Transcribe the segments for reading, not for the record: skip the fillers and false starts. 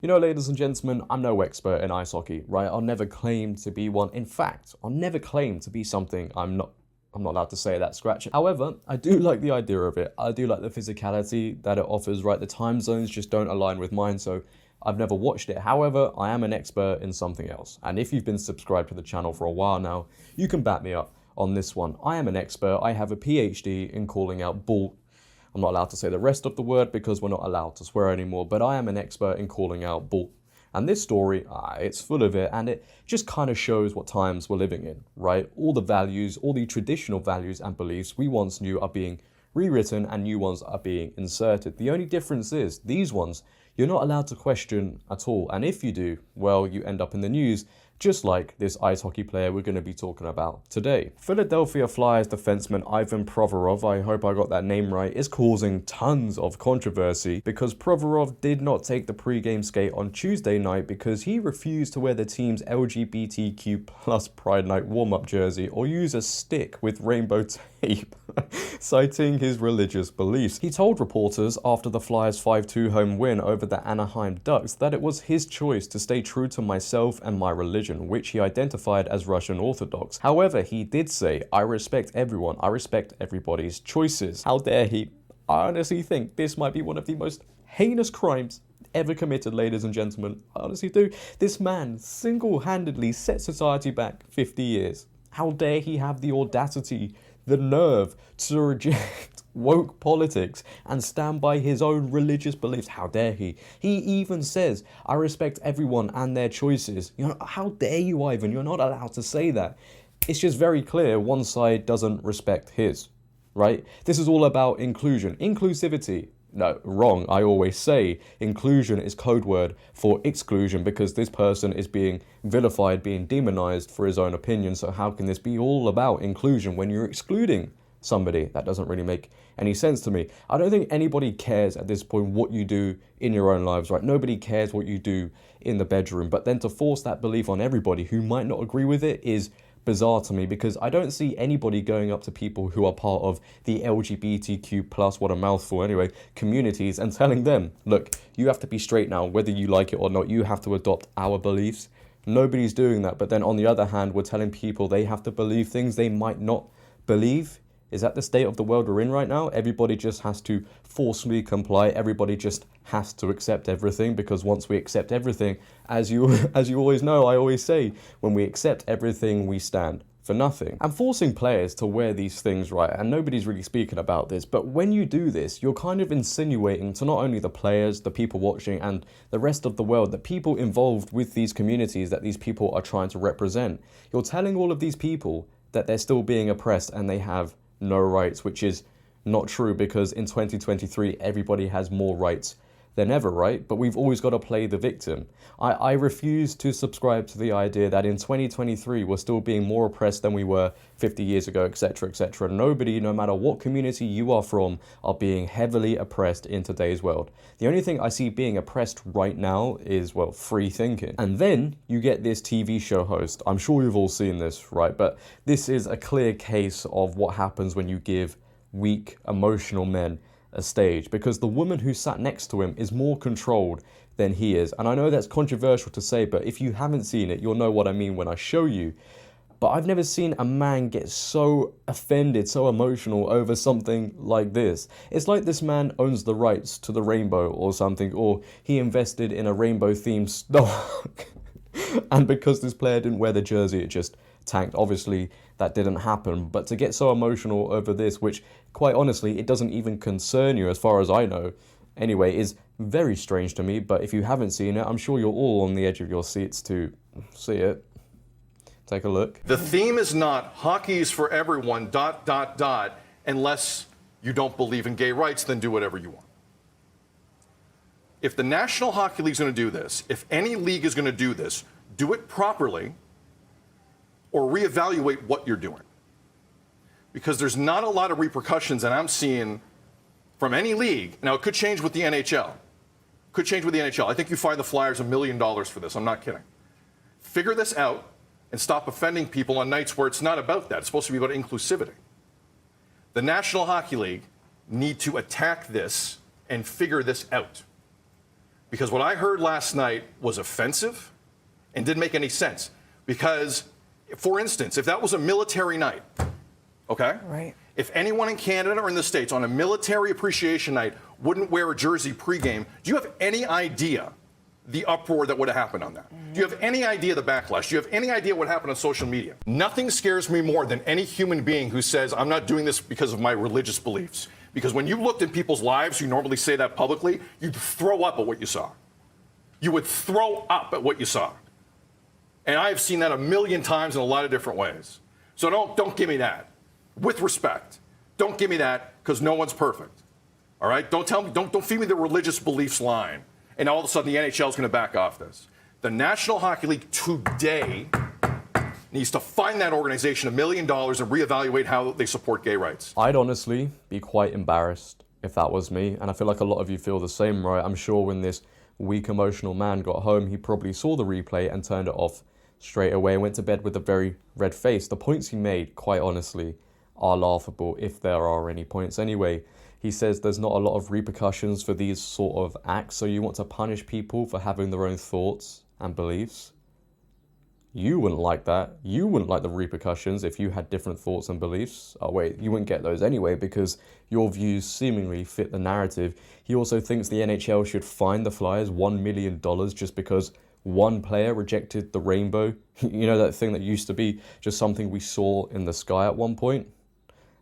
You know, ladies and gentlemen, I'm no expert in ice hockey, right? I'll never claim to be one. In fact, I'll never claim to be something I'm not allowed to say that, scratch it. However, I do like the idea of it. I do like the physicality that it offers, right? The time zones just don't align with mine, so I've never watched it. However, I am an expert in something else. And if you've been subscribed to the channel for a while now, you can back me up on this one. I am an expert. I have a PhD in calling out bull. I'm not allowed to say the rest of the word because we're not allowed to swear anymore, but I am an expert in calling out bull. And this story, it's full of it, and it just kind of shows what times we're living in, right? All the values, all the traditional values and beliefs we once knew are being rewritten and new ones are being inserted. The only difference is these ones, you're not allowed to question at all. And if you do, well, you end up in the news, just like this ice hockey player we're going to be talking about today. Philadelphia Flyers defenseman Ivan Provorov, I hope I got that name right, is causing tons of controversy because Provorov did not take the pre-game skate on Tuesday night because he refused to wear the team's LGBTQ plus Pride Night warm-up jersey or use a stick with rainbow tape, citing his religious beliefs. He told reporters after the Flyers' 5-2 home win over the Anaheim Ducks that it was his choice to stay true to myself and my religion, which he identified as Russian Orthodox. However, he did say, I respect everyone, I respect everybody's choices. How dare he? I honestly think this might be one of the most heinous crimes ever committed, ladies and gentlemen. I honestly do. This man single-handedly set society back 50 years. How dare he have the audacity, the nerve to reject woke politics and stand by his own religious beliefs? How dare he? He even says, I respect everyone and their choices. You know, how dare you, Ivan? You're not allowed to say that. It's just very clear one side doesn't respect his, right? This is all about inclusion, inclusivity. No, wrong. I always say inclusion is code word for exclusion because this person is being vilified, being demonized for his own opinion. So how can this be all about inclusion when you're excluding somebody? That doesn't really make any sense to me. I don't think anybody cares at this point what you do in your own lives, right? Nobody cares what you do in the bedroom. But then to force that belief on everybody who might not agree with it is bizarre to me because I don't see anybody going up to people who are part of the LGBTQ plus, what a mouthful anyway, communities and telling them, look, you have to be straight now, whether you like it or not, you have to adopt our beliefs. Nobody's doing that. But then on the other hand, we're telling people they have to believe things they might not believe. Is that the state of the world we're in right now? Everybody just has to forcefully comply. Everybody just has to accept everything because once we accept everything, as you always know, I always say, when we accept everything, we stand for nothing. I'm forcing players to wear these things, right? And nobody's really speaking about this. But when you do this, you're kind of insinuating to not only the players, the people watching, and the rest of the world, the people involved with these communities that these people are trying to represent. You're telling all of these people that they're still being oppressed and they have no rights, which is not true because in 2023 everybody has more rights than ever, right? But we've always got to play the victim. I refuse to subscribe to the idea that in 2023 we're still being more oppressed than we were 50 years ago, etc., etc. Nobody, no matter what community you are from, are being heavily oppressed in today's world. The only thing I see being oppressed right now is, well, free thinking. And then you get this TV show host. I'm sure you've all seen this, right? But this is a clear case of what happens when you give weak, emotional men a stage, because the woman who sat next to him is more controlled than he is. And I know that's controversial to say, but if you haven't seen it, you'll know what I mean when I show you. But I've never seen a man get so offended, so emotional over something like this. It's like this man owns the rights to the rainbow or something, or he invested in a rainbow-themed stock. And because this player didn't wear the jersey, it just tanked. Obviously, that didn't happen. But to get so emotional over this, which, quite honestly, it doesn't even concern you as far as I know, anyway, is very strange to me. But if you haven't seen it, I'm sure you're all on the edge of your seats to see it. Take a look. The theme is not hockey is for everyone, ... unless you don't believe in gay rights, then do whatever you want. If the National Hockey League is going to do this, if any league is going to do this, do it properly or reevaluate what you're doing. Because there's not a lot of repercussions that I'm seeing from any league. Now, it could change with the NHL. Could change with the NHL. I think you fine the Flyers $1 million for this. I'm not kidding. Figure this out and stop offending people on nights where it's not about that. It's supposed to be about inclusivity. The National Hockey League need to attack this and figure this out. Because what I heard last night was offensive and didn't make any sense. Because, for instance, if that was a military night, okay? Right. If anyone in Canada or in the States on a military appreciation night wouldn't wear a jersey pregame, do you have any idea the uproar that would have happened on that? Do you have any idea the backlash? Do you have any idea what happened on social media? Nothing scares me more than any human being who says, I'm not doing this because of my religious beliefs. Because when you looked in people's lives, you normally say that publicly, you'd throw up at what you saw. You would throw up at what you saw. And I have seen that a million times in a lot of different ways. So don't give me that. With respect. Don't give me that, because no one's perfect. All right? Don't tell me, don't feed me the religious beliefs line. And all of a sudden the NHL is going to back off this. The National Hockey League today needs to find that organization $1 million and reevaluate how they support gay rights. I'd honestly be quite embarrassed if that was me, and I feel like a lot of you feel the same, right? I'm sure when this weak, emotional man got home, he probably saw the replay and turned it off straight away and went to bed with a very red face. The points he made, quite honestly, are laughable, if there are any points anyway. He says there's not a lot of repercussions for these sort of acts, so you want to punish people for having their own thoughts and beliefs. You wouldn't like that. You wouldn't like the repercussions if you had different thoughts and beliefs. Oh wait, you wouldn't get those anyway because your views seemingly fit the narrative. He also thinks the NHL should fine the Flyers $1 million just because one player rejected the rainbow. You know, that thing that used to be just something we saw in the sky at one point?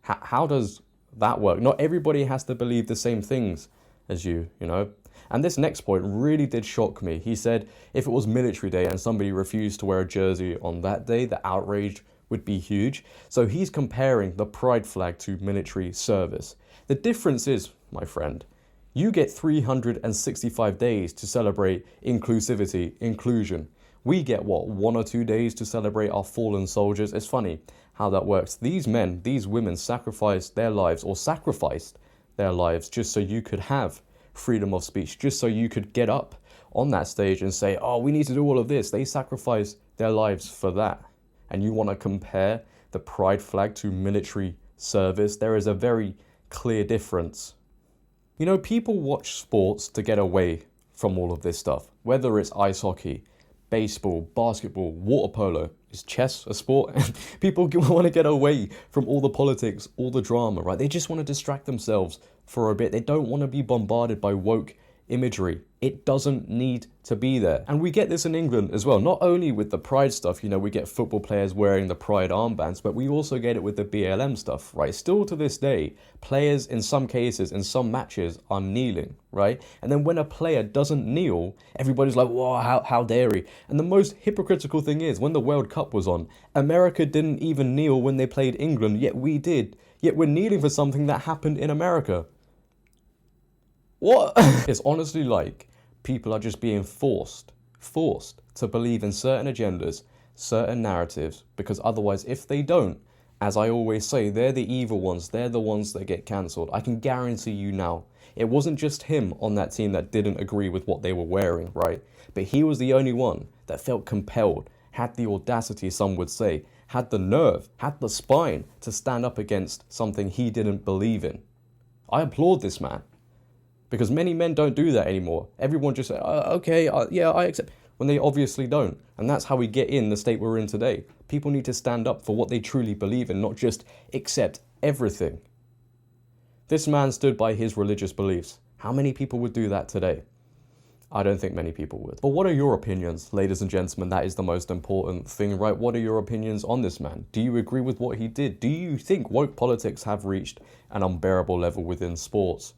How does that work? Not everybody has to believe the same things as you know? And this next point really did shock me. He said if it was military day and somebody refused to wear a jersey on that day, the outrage would be huge. So he's comparing the pride flag to military service. The difference is, my friend, you get 365 days to celebrate inclusivity, inclusion. We get, what, 1 or 2 days to celebrate our fallen soldiers? It's funny how that works. These men, these women sacrificed their lives just so you could have freedom of speech, just so you could get up on that stage and say, oh, we need to do all of this. They sacrificed their lives for that. And you want to compare the pride flag to military service? There is a very clear difference. You know, people watch sports to get away from all of this stuff, whether it's ice hockey, baseball, basketball, water polo. Is chess a sport? People want to get away from all the politics, all the drama, right? They just want to distract themselves for a bit. They don't want to be bombarded by woke imagery. It doesn't need to be there. And we get this in England as well, not only with the pride stuff, you know, we get football players wearing the pride armbands, but we also get it with the BLM stuff, right? Still to this day, players in some cases, in some matches, are kneeling, right? And then when a player doesn't kneel, everybody's like, whoa, how dare he? And the most hypocritical thing is, when the World Cup was on, America didn't even kneel when they played England, yet we did. Yet we're kneeling for something that happened in America. What? It's honestly like people are just being forced to believe in certain agendas, certain narratives, because otherwise, if they don't, as I always say, they're the evil ones. They're the ones that get cancelled. I can guarantee you now, it wasn't just him on that team that didn't agree with what they were wearing, right? But he was the only one that felt compelled, had the audacity, some would say, had the nerve, had the spine to stand up against something he didn't believe in. I applaud this man. Because many men don't do that anymore. Everyone just says, yeah, I accept. When they obviously don't. And that's how we get in the state we're in today. People need to stand up for what they truly believe in, not just accept everything. This man stood by his religious beliefs. How many people would do that today? I don't think many people would. But what are your opinions, ladies and gentlemen? That is the most important thing, right? What are your opinions on this man? Do you agree with what he did? Do you think woke politics have reached an unbearable level within sports?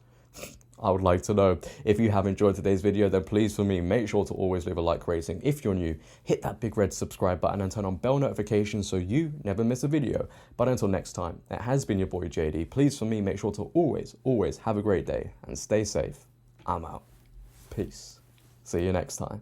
I would like to know. If you have enjoyed today's video, then please, for me, make sure to always leave a like rating. If you're new, hit that big red subscribe button and turn on bell notifications so you never miss a video. But until next time, it has been your boy JD. Please, for me, make sure to always have a great day and stay safe. I'm out. Peace. See you next time.